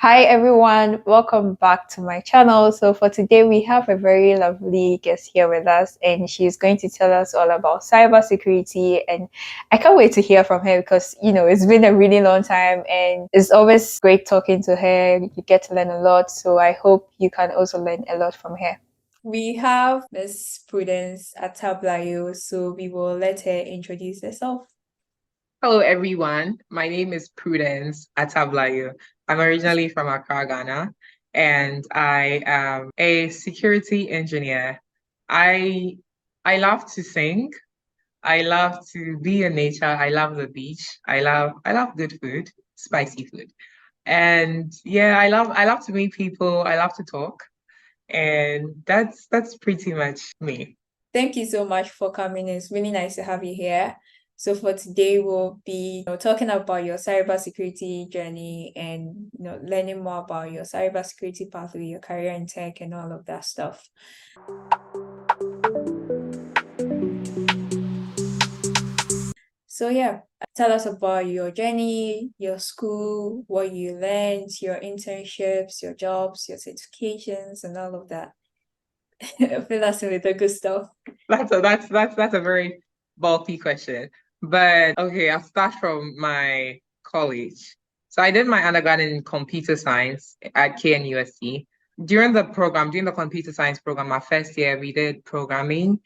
Hi everyone, welcome back to my channel. So for today we have a very lovely guest here with us and she's going to tell us all about cybersecurity, and I can't wait to hear from her because it's been a really long time and it's always great talking to her. You get to learn a lot, so I hope you can also learn a lot from her. We have Miss Prudence Attablayo, so we will let her introduce herself. Hello, everyone. My name is Prudence Attablayo. I'm originally from Accra, Ghana, and I am a security engineer. I I love to sing. I love to be in nature. I love the beach. I love good food, spicy food. And yeah, I love to meet people. I love to talk. And that's pretty much me. Thank you so much for coming. It's really nice to have you here. So for today, we'll be talking about your cybersecurity journey and learning more about your cybersecurity pathway, your career in tech, and all of that stuff. So yeah, tell us about your journey, your school, what you learned, your internships, your jobs, your certifications, and all of that. Fill us in with the good stuff. That's a very bulky question. But okay, I'll start from my college. So I did my undergrad in computer science at KNUST. During the computer science program, our first year we did programming.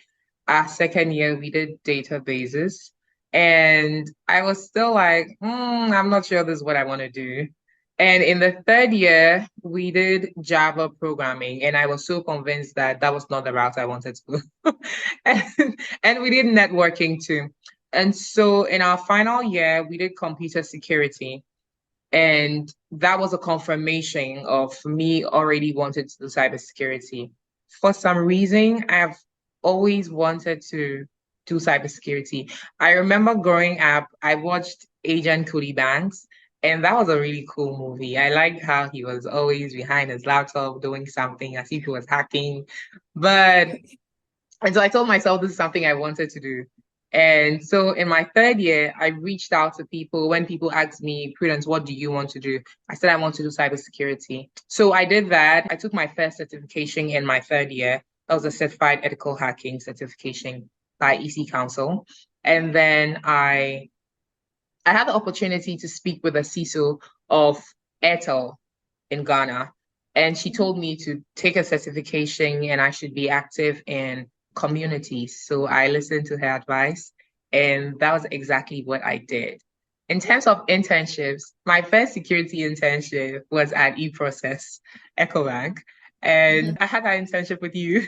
Our second year we did databases. And I was still like, I'm not sure this is what I want to do. And in the third year, we did Java programming, and I was so convinced that that was not the route I wanted to go. And we did networking too. And so in our final year, we did computer security. And that was a confirmation of me already wanted to do cybersecurity. For some reason, I've always wanted to do cybersecurity. I remember growing up, I watched Agent Cody Banks, and that was a really cool movie. I liked how he was always behind his laptop doing something as if he was hacking. But and so I told myself this is something I wanted to do. And so in my third year, I reached out to people when people asked me, Prudence, what do you want to do? I said, I want to do cybersecurity. So I did that. I took my first certification in my third year. That was a certified ethical hacking certification by EC Council. And then I had the opportunity to speak with a CISO of Airtel in Ghana. And she told me to take a certification and I should be active in communities. So I listened to her advice, and that was exactly what I did. In terms of internships, my first security internship was at eProcess EcoBank, and I had that internship with you.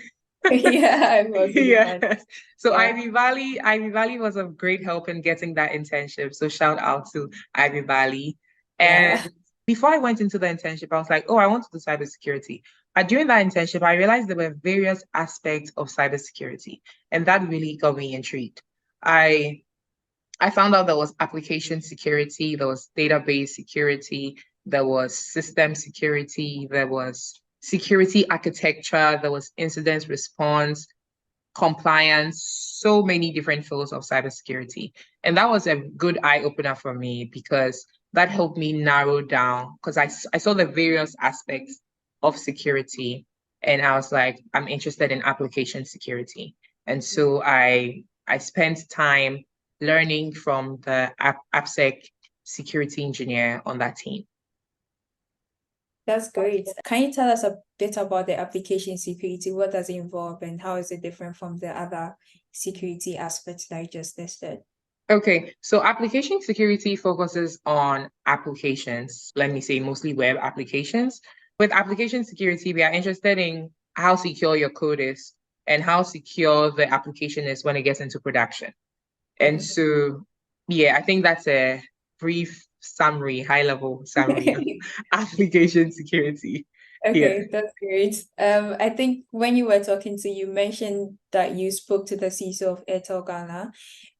Yeah, I was really fun. Yes. So Yeah. Ivy Valley was of great help in getting that internship. So shout out to Ivy Valley. Yeah. And before I went into the internship, I was like, oh, I want to do cybersecurity. But during that internship, I realized there were various aspects of cybersecurity, and that really got me intrigued. I I found out there was application security, there was database security, there was system security, there was security architecture, there was incident response, compliance, so many different fields of cybersecurity. And that was a good eye opener for me because that helped me narrow down because I saw the various aspects of security and I was like, I'm interested in application security. And so I spent time learning from the AppSec security engineer on that team. That's great. Can you tell us a bit about the application security? What does it involve and how is it different from the other security aspects that I just listed? Okay, so application security focuses on applications, let me say mostly web applications. With application security, we are interested in how secure your code is and how secure the application is when it gets into production. And Okay. so, yeah, I think that's a brief summary, high level summary of application security. Yeah. Okay, that's great. I think when you were talking to you mentioned that you spoke to the CISO of Airtel Ghana,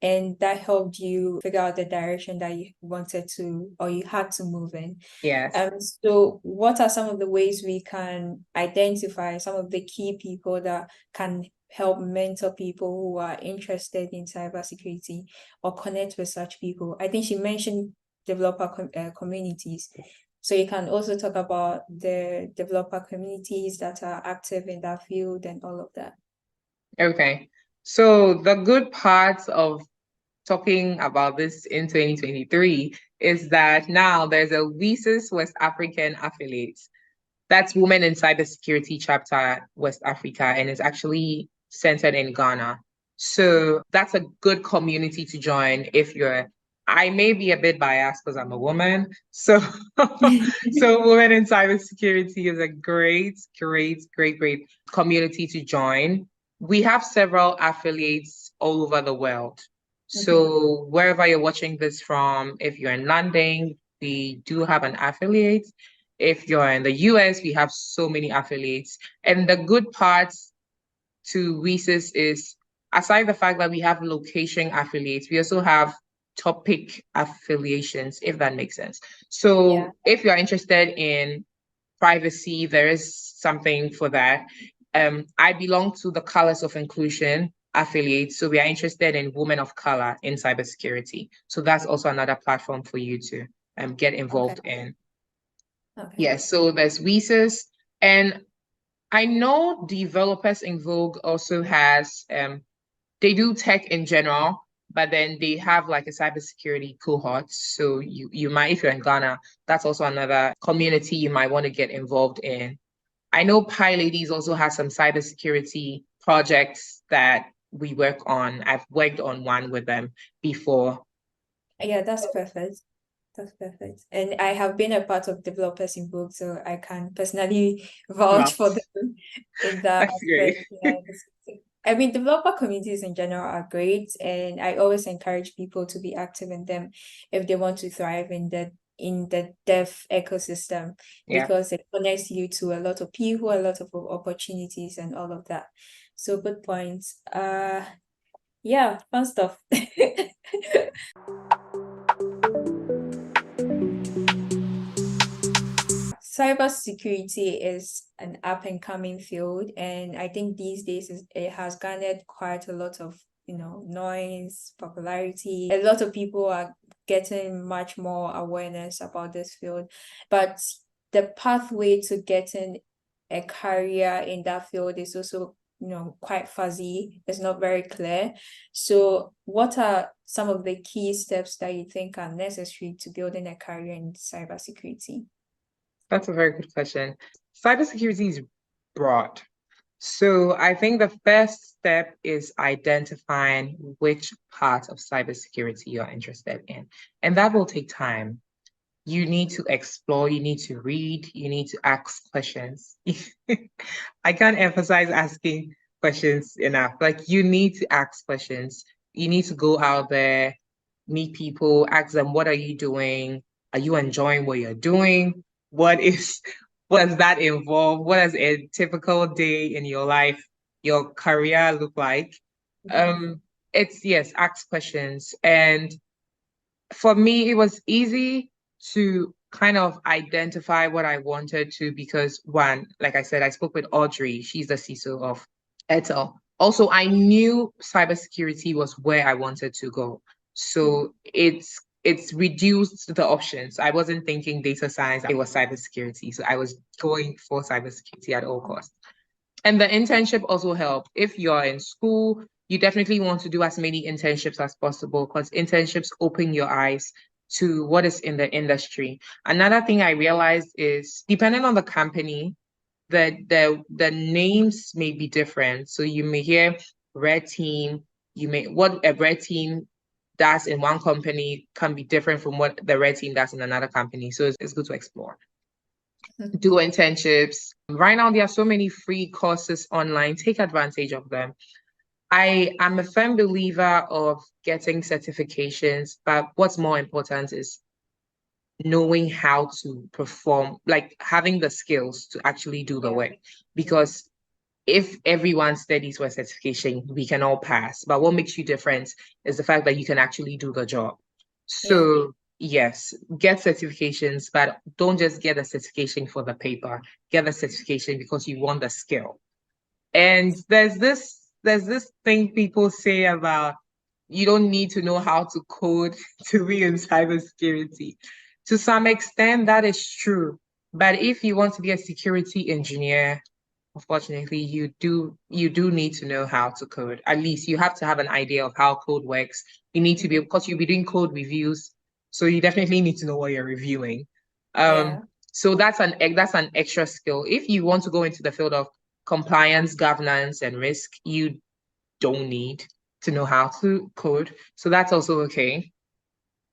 and that helped you figure out the direction that you wanted to or you had to move in. Yes. So what are some of the ways we can identify some of the key people that can help mentor people who are interested in cybersecurity or connect with such people? I think she mentioned developer communities. So you can also talk about the developer communities that are active in that field and all of that. Okay. So the good parts of talking about this in 2023 is that now there's a WISIS West African affiliate. That's Women in Cybersecurity Chapter West Africa, and it's actually centered in Ghana. So that's a good community to join if you're. I may be a bit biased because I'm a woman. So, so Women in Cybersecurity is a great community to join. We have several affiliates all over the world. Okay. So wherever you're watching this from, if you're in London, we do have an affiliate. If you're in the US, we have so many affiliates. And the good parts to WISIS is, aside the fact that we have location affiliates, we also have topic affiliations, if that makes sense. Yeah. So if you're interested in privacy, there is something for that. I belong to the Colors of Inclusion affiliate, so we are interested in women of color in cybersecurity. So that's also another platform for you to get Okay. involved in. Okay. Yes, so there's WISIS, and I know Developers in Vogue also has they do tech in general, but then they have like a cybersecurity cohort. So you might, if you're in Ghana, that's also another community you might want to get involved in. I know Pi Ladies also has some cybersecurity projects that we work on. I've worked on one with them before. Yeah, that's perfect. That's perfect. And I have been a part of developers in book, so I can personally vouch Wow, for them in that that's great. aspect. Yeah, I mean, developer communities in general are great, and I always encourage people to be active in them if they want to thrive in the dev ecosystem Yeah. because it connects you to a lot of people, a lot of opportunities, and all of that. So good points. Yeah, fun stuff. Cybersecurity is an up and coming field, and I think these days it has garnered quite a lot of noise, popularity. A lot of people are getting much more awareness about this field, but the pathway to getting a career in that field is also quite fuzzy. It's not very clear. So, what are some of the key steps that you think are necessary to building a career in cybersecurity? That's a very good question. Cybersecurity is broad. So I think the first step is identifying which part of cybersecurity you're interested in. And that will take time. You need to explore, you need to read, you need to ask questions. I can't emphasize asking questions enough. Like you need to ask questions. You need to go out there, meet people, ask them, what are you doing? Are you enjoying what you're doing? What does that involve? What does a typical day in your life, your career look like? Um, it's yes, ask questions. And for me, it was easy to kind of identify what I wanted to because one, like I said, I spoke with Audrey. She's the CISO of Etel. Also, I knew cybersecurity was where I wanted to go. So it's reduced the options. I wasn't thinking data science, it was cybersecurity. So I was going for cybersecurity at all costs. And the internship also helped. If you're in school, you definitely want to do as many internships as possible because internships open your eyes to what is in the industry. Another thing I realized is depending on the company, the names may be different. So you may hear red team, you may what a red team does in one company can be different from what the red team does in another company. So it's good to explore. Do internships. Right now, there are so many free courses online. Take advantage of them. I am a firm believer of getting certifications, but what's more important is knowing how to perform, like having the skills to actually do the Yeah. work. Because if everyone studies for a certification, we can all pass. But what makes you different is the fact that you can actually do the job. Yeah. So, yes, get certifications, but don't just get a certification for the paper. Get a certification because you want the skill. And there's this thing people say about you don't need to know how to code to be in cybersecurity. To some extent, that is true. But if you want to be a security engineer, unfortunately, you do need to know how to code. At least you have to have an idea of how code works. You need to be, because you'll be doing code reviews, so you definitely need to know what you're reviewing. Yeah. So that's an extra skill. If you want to go into the field of compliance, governance, and risk, you don't need to know how to code. So that's also okay.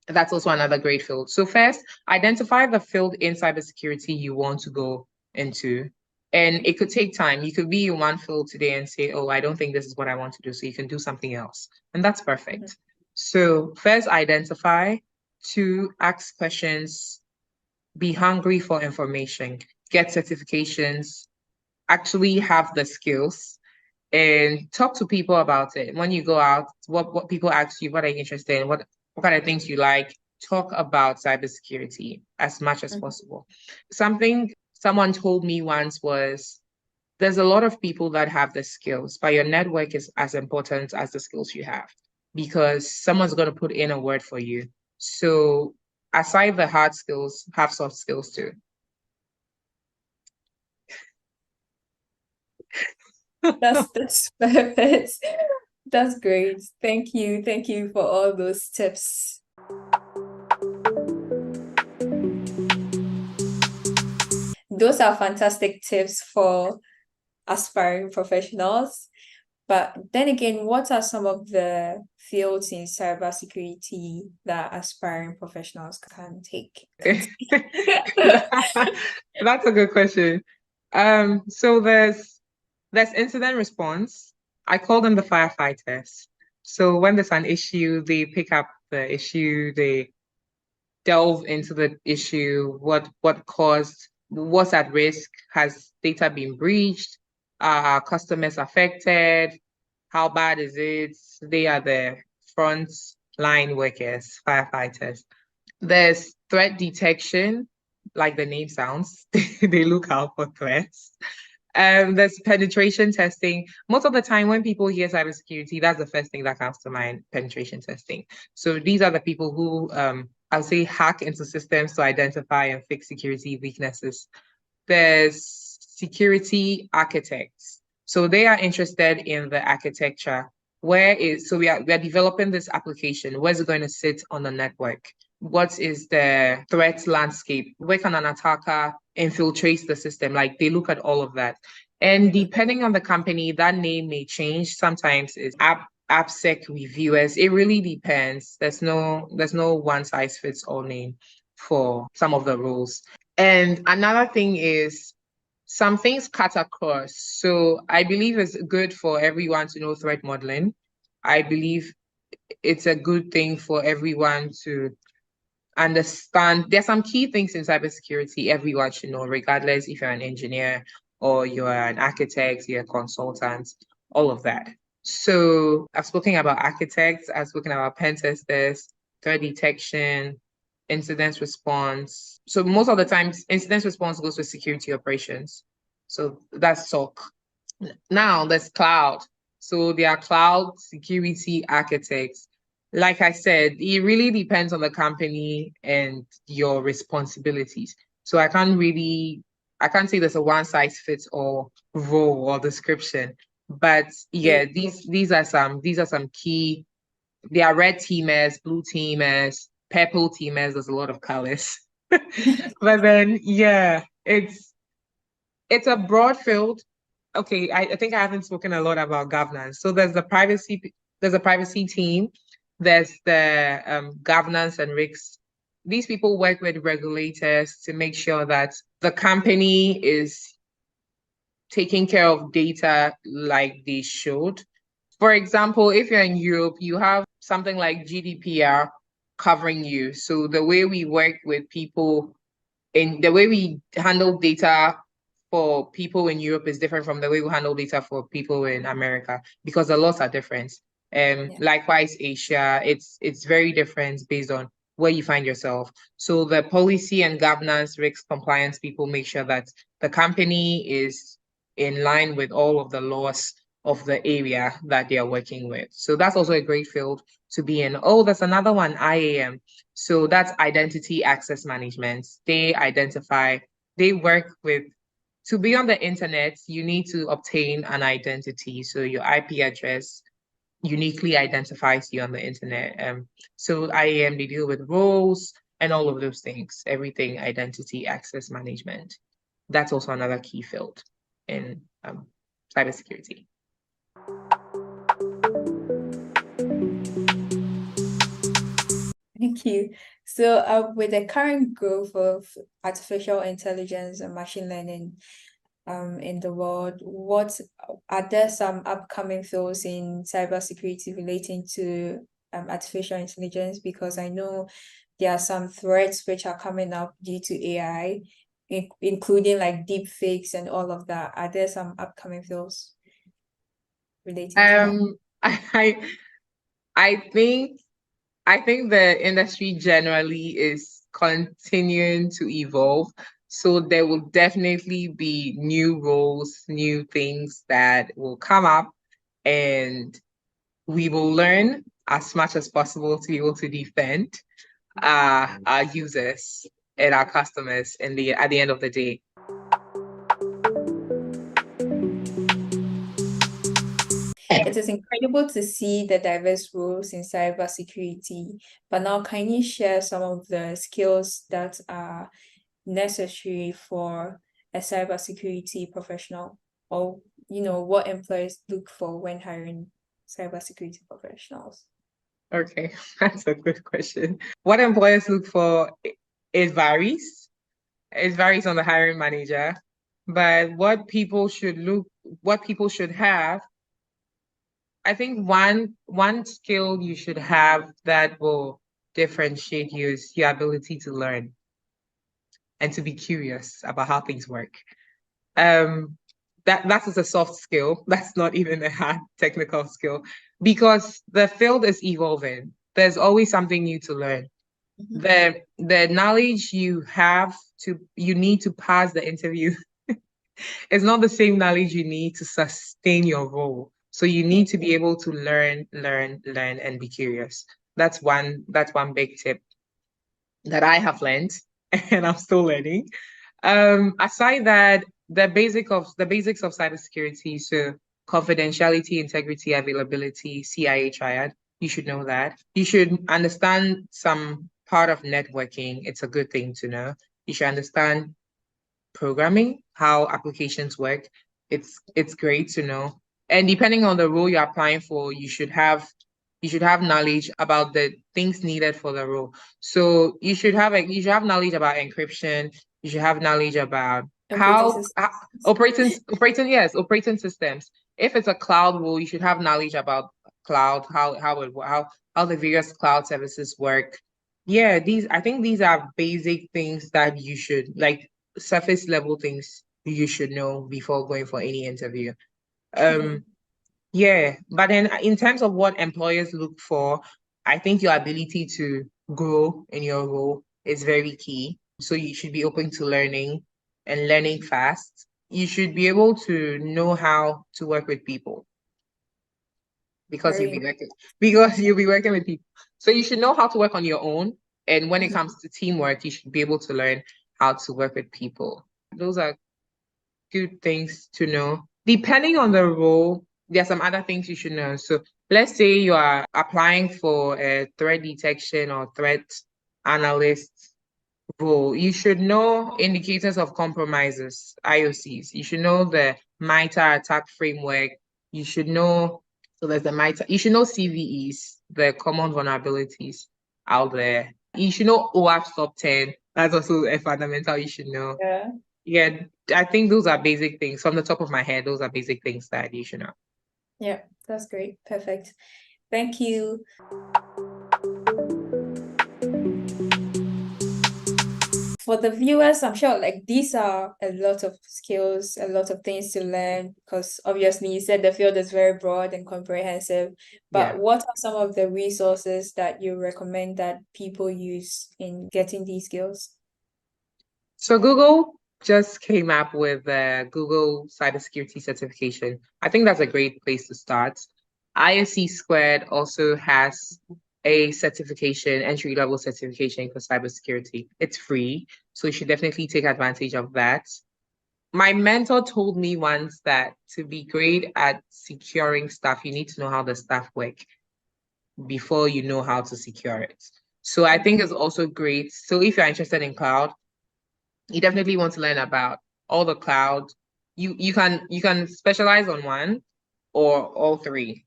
That's also another great field. So first, identify the field in cybersecurity you want to go into. And it could take time. You could be in one field today and say, oh, I don't think this is what I want to do. So you can do something else. And that's perfect. So first, identify. Two, ask questions. Be hungry for information. Get certifications. Actually have the skills and talk to people about it. When you go out, what people ask you, what are you interested in, what kind of things you like, talk about cybersecurity as much as Mhm. possible. Something someone told me once was there's a lot of people that have the skills, but your network is as important as the skills you have because someone's going to put in a word for you. So aside the hard skills, have soft skills too. That's perfect. That's great. Thank you. Thank you for all those tips. Those are fantastic tips for aspiring professionals. But then again, what are some of the fields in cybersecurity that aspiring professionals can take? That's a good question. So there's incident response. I call them the firefighters. So when there's an issue, they pick up the issue, they delve into the issue, what caused, what's at risk, has data been breached, are customers affected, how bad is it? They are the front line workers, firefighters. There's threat detection, like the name sounds. They look out for threats. There's penetration testing. Most of the time, when people hear cybersecurity, that's the first thing that comes to mind, penetration testing. So these are the people who, I'll say, hack into systems to identify and fix security weaknesses. There's security architects. So they are interested in the architecture. So we are developing this application. Where's it going to sit on the network? What is the threat landscape? Where can an attacker infiltrate the system? Like they look at all of that. And depending on the company, that name may change. Sometimes it's AppSec reviewers. It really depends. There's no one size fits all name for some of the roles. And another thing is some things cut across. So I believe it's good for everyone to know threat modeling. I believe it's a good thing for everyone to understand. There's some key things in cybersecurity everyone should know, regardless if you're an engineer or you're an architect, you're a consultant, all of that. So I've spoken about architects, I've spoken about pen testers, threat detection, incident response. So most of the times, incident response goes with security operations. So that's SOC. Now there's cloud. So there are cloud security architects. Like I said, it really depends on the company and your responsibilities. So I can't say there's a one size fits all role or description. But yeah, these are some key. There are red teamers, blue teamers, purple teamers. There's a lot of colors. But then yeah, it's a broad field. Okay, I think I haven't spoken a lot about governance. So there's a privacy team, there's the governance and risks. These people work with regulators to make sure that the company is taking care of data like they should. For example, if you're in Europe, you have something like GDPR covering you. So the way we work with people in the way we handle data for people in Europe is different from the way we handle data for people in America because the laws are different. Yeah. Likewise, Asia, it's very different based on where you find yourself. So the policy and governance, risk compliance people make sure that the company is in line with all of the laws of the area that they are working with. So that's also a great field to be in. Oh, there's another one, IAM. So that's identity access management. They work with, to be on the internet, you need to obtain an identity. So your IP address uniquely identifies you on the internet. So IAM, they deal with roles and all of those things, everything identity access management. That's also another key field in cybersecurity. Thank you. So, with the current growth of artificial intelligence and machine learning in the world, what are there some upcoming fields in cybersecurity relating to artificial intelligence? Because I know there are some threats which are coming up due to AI, including like deep fakes and all of that. Are there some upcoming fields relating to that? I I think I think the industry generally is continuing to evolve. So there will definitely be new roles, new things that will come up, and we will learn as much as possible to be able to defend our users and our customers at the end of the day. It is incredible to see the diverse roles in cybersecurity, but now can you share some of the skills that are necessary for a cybersecurity professional, or what employers look for when hiring cybersecurity professionals? Okay, that's a good question. What employers look for, it varies. It varies on the hiring manager, but what people should have, I think one skill you should have that will differentiate you is your ability to learn and to be curious about how things work. Um, that is a soft skill. That's not even a hard technical skill because the field is evolving. There's always something new to learn. Mhm. The knowledge you need to pass the interview is not the same knowledge you need to sustain your role. So you Yeah, need to be able to learn, and be curious. That's one big tip that I have learned and I'm still learning. Aside that, the basics of cybersecurity, so confidentiality, integrity, availability, CIA triad, you should know that. You should understand some part of networking. It's a good thing to know. You should understand programming, how applications work. It's great to know. And depending on the role you're applying for, you should have knowledge about the things needed for the role. So you should have knowledge about encryption. You should have knowledge about operating systems. how operating systems. If it's a cloud role, you should have knowledge about cloud, how the various cloud services work. Yeah, I think these are basic things that you should like surface level things you should know before going for any interview. Mhm. Um, yeah, but then in terms of what employers look for, I think your ability to grow in your role is very key. So you should be open to learning and learning fast. You should be able to know how to work with people because Very. you'll be working with people. So you should know how to work on your own. And when it Mhm. comes to teamwork, you should be able to learn how to work with people. Those are good things to know. Depending on the role, there are some other things you should know. So let's say you are applying for a threat detection or threat analyst role. You should know indicators of compromises, IOCs. You should know the MITRE attack framework. You should know, so there's the MITRE, you should know CVEs, the common vulnerabilities out there. You should know OWASP top 10. That's also a fundamental you should know. Yeah. Yeah, I think those are basic things. From the top of my head, those are basic things that you should know. Yeah, that's great. Perfect. Thank you. For the viewers, I'm sure like these are a lot of skills, a lot of things to learn because obviously you said the field is very broad and comprehensive. But Yeah. what are some of the resources that you recommend that people use in getting these skills? So Google just came up with the Google Cybersecurity certification. I think that's a great place to start. ISC Squared also has a certification, entry-level certification for cybersecurity. It's free, so you should definitely take advantage of that. My mentor told me once that to be great at securing stuff, you need to know how the stuff work before you know how to secure it. So I think it's also great. So if you're interested in cloud, you definitely want to learn about all the cloud. You can specialize on one or all three.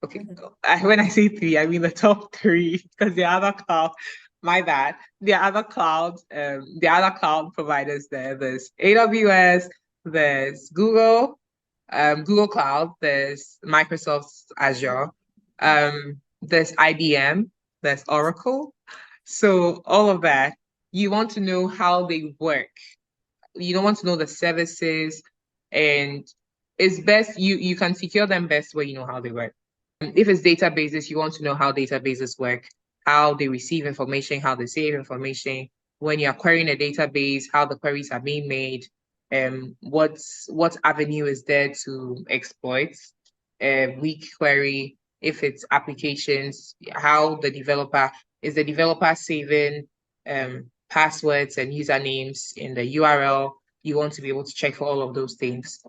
Okay. When I say three, I mean the top three, because the other cloud, my bad. The other cloud providers there. There's AWS, there's Google Cloud, there's Microsoft's Azure, there's IBM, there's Oracle. So all of that, you want to know how they work. You don't want to know the services, and it's best you can secure them best where you know how they work. If it's databases, you want to know how databases work, how they receive information, how they save information. When you're querying a database, how the queries are being made, what avenue is there to exploit a weak query. If it's applications, how the developer saving passwords and usernames in the URL. You want to be able to check for all of those things.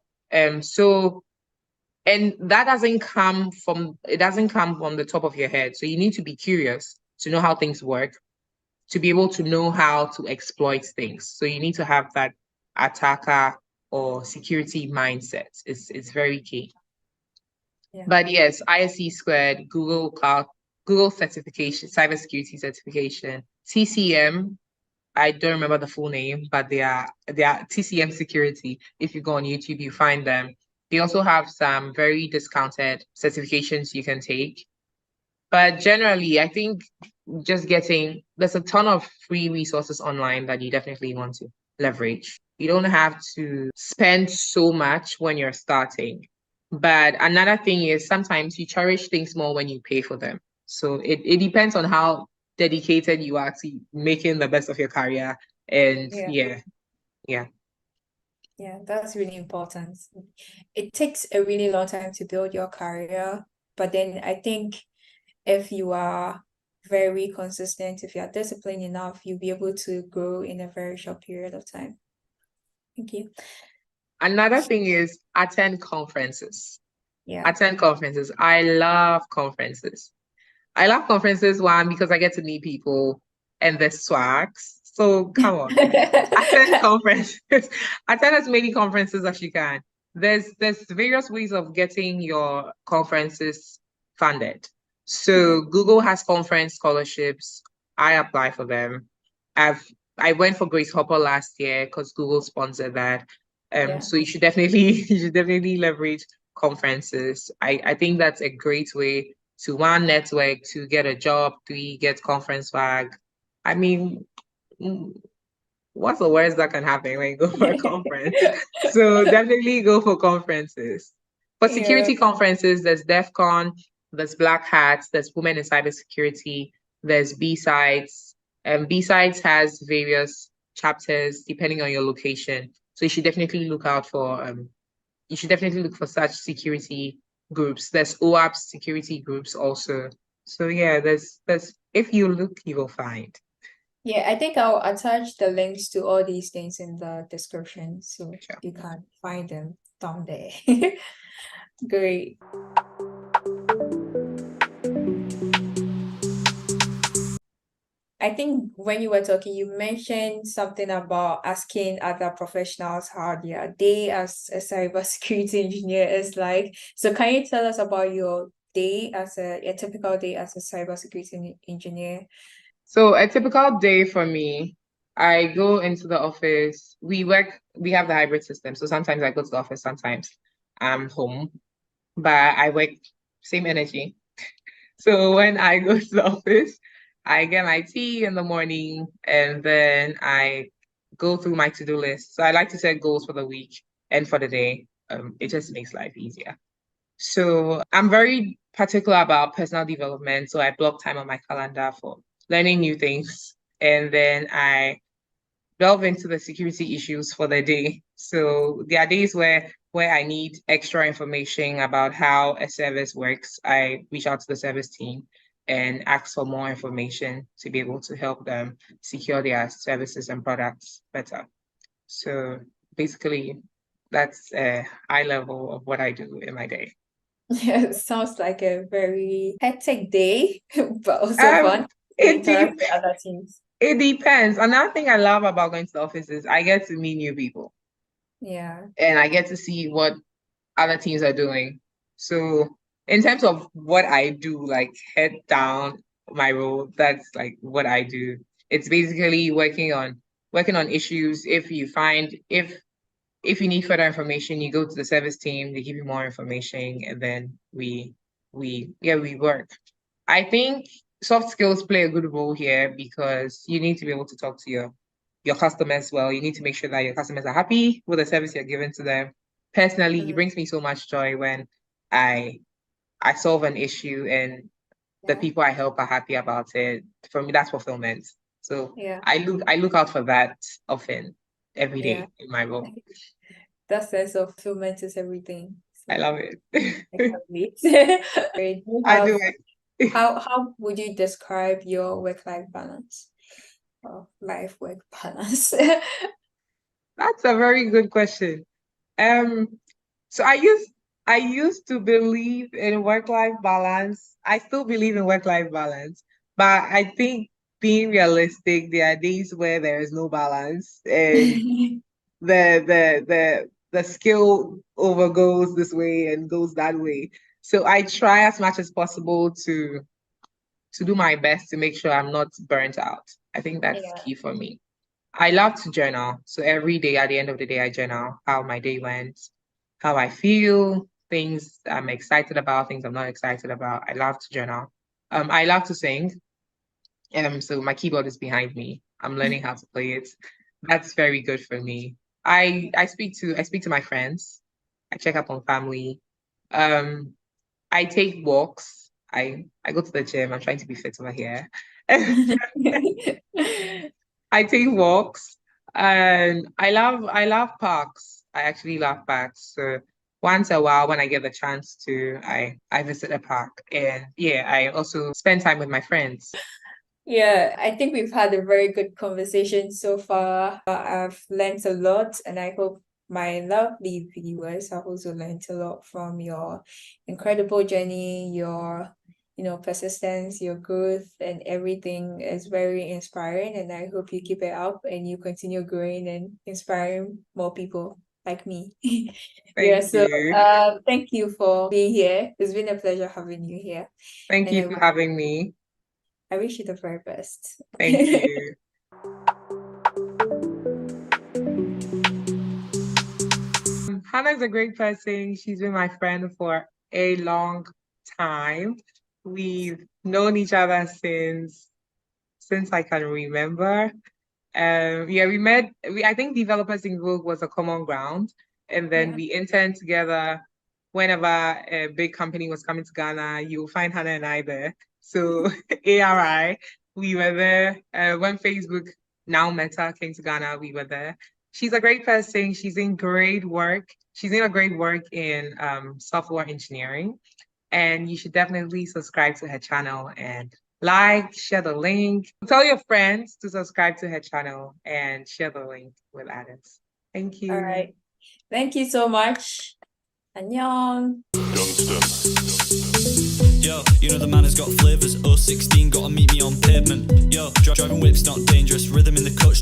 So and that doesn't come from the top of your head. So you need to be curious to know how things work, to be able to know how to exploit things. So you need to have that attacker or security mindset. It's very key. Yeah. But yes, ISC Squared, Google Cloud, Google certification, cybersecurity certification, TCM. I don't remember the full name, but they are TCM Security. If you go on YouTube, you find them. They also have some very discounted certifications you can take. But generally, I think there's a ton of free resources online that you definitely want to leverage. You don't have to spend so much when you're starting. But another thing is sometimes you cherish things more when you pay for them. So it depends on how dedicated you are to making the best of your career. And yeah. Yeah, that's really important. It takes a really long time to build your career, but then I think if you are very consistent, if you are disciplined enough, you'll be able to grow in a very short period of time. Thank you. Another thing is attend conferences. Yeah. Attend conferences. I love conferences. I love conferences, one, because I get to meet people and the swags. So come on, attend conferences. Attend as many conferences as you can. There's various ways of getting your conferences funded. So Google has conference scholarships. I apply for them. I went for Grace Hopper last year because Google sponsored that. So you should definitely leverage conferences. I think that's a great way to, one, network, to get a job, three, get conference swag. I mean, what's the worst that can happen when you go for a conference? So definitely go for conferences. For security conferences, there's DEF CON, there's Black Hats, there's Women in Cybersecurity, there's B-Sides. B-Sides has various chapters depending on your location. So you should definitely look for such security groups. There's OAP security groups also. So yeah, there's if you look, you will find. Yeah, I think I'll attach the links to all these things in the description so Sure. you can find them down there. Great. I think when you were talking, you mentioned something about asking other professionals how their day as a cybersecurity engineer is like. So can you tell us about your day a typical day as a cybersecurity engineer? So a typical day for me, I go into the office. We have the hybrid system. So sometimes I go to the office, sometimes I'm home, but I work same energy. So when I go to the office, I get my tea in the morning and then I go through my to-do list. So I like to set goals for the week and for the day. It just makes life easier. So I'm very particular about personal development. So I block time on my calendar for learning new things. And then I delve into the security issues for the day. So there are days where I need extra information about how a service works. I reach out to the service team and ask for more information to be able to help them secure their services and products better. So basically, that's a high level of what I do in my day. Yeah, it sounds like a very hectic day, but also Um, fun to it interact de with other teams. it depends. Another thing I love about going to the office is I get to meet new people Yeah. and I get to see what other teams are doing. So in terms of what I do, like head down my role, that's like what I do. It's basically working on issues. If you need further information, you go to the service team, they give you more information, and then we work. I think soft skills play a good role here because you need to be able to talk to your customers well. You need to make sure that your customers are happy with the service you're giving to them. Personally, it Mhm. brings me so much joy when I I solve an issue and the Yeah. people I help are happy about it. For me, that's fulfillment. So Yeah. I look out for that often every Yeah. day in my role. That sense of fulfillment is everything. I So love it. I can't wait. Great. Do you I do have it. how would you describe your work-life balance or life-work balance? That's a very good question. Um, so I used to believe in work-life balance. I still believe in work-life balance, but I think being realistic, there are days where there is no balance and the skill overgoes this way and goes that way. So I try as much as possible to do my best to make sure I'm not burnt out. I think that's Yeah. key for me. I love to journal. So every day at the end of the day, I journal how my day went, how I feel, things I'm excited about, things I'm not excited about. I love to journal. I love to sing. So my keyboard is behind me. I'm learning how to play it. That's very good for me. I speak to my friends. I check up on family. Um, I take walks. I go to the gym. I'm trying to be fit over here. I take walks and I love parks. I actually love parks. So once a while when I get the chance to, I visit a park. And yeah, I also spend time with my friends. Yeah, I think we've had a very good conversation so far. I've learned a lot, and I hope my lovely viewers have also learned a lot from your incredible journey, your, persistence, your growth, and everything is very inspiring. And I hope you keep it up and you continue growing and inspiring more people like me. Yeah, Thank so you. thank you for being here. It's been a pleasure having you here. Thank And you for having me. I wish you the very best. Thank you. Hannah is a great person. She's been my friend for a long time. We've known each other since I can remember. Yeah, we met. I think Developers in Vogue was a common ground, and then Yeah. we interned together. Whenever a big company was coming to Ghana, you'll find Hannah and I there. So ARI, we were there. When Facebook, now Meta, came to Ghana, we were there. She's a great person. She's in great work. She's in a great work in software engineering, and you should definitely subscribe to her channel and like, share the link. Tell your friends to subscribe to her channel and share the link with others. Thank All you. right. Thank you so much. Annyeong. Yo, you know the man has got flavors. 016, gotta meet me on pavement. Yo, driving whips not dangerous. Rhythm in the coach.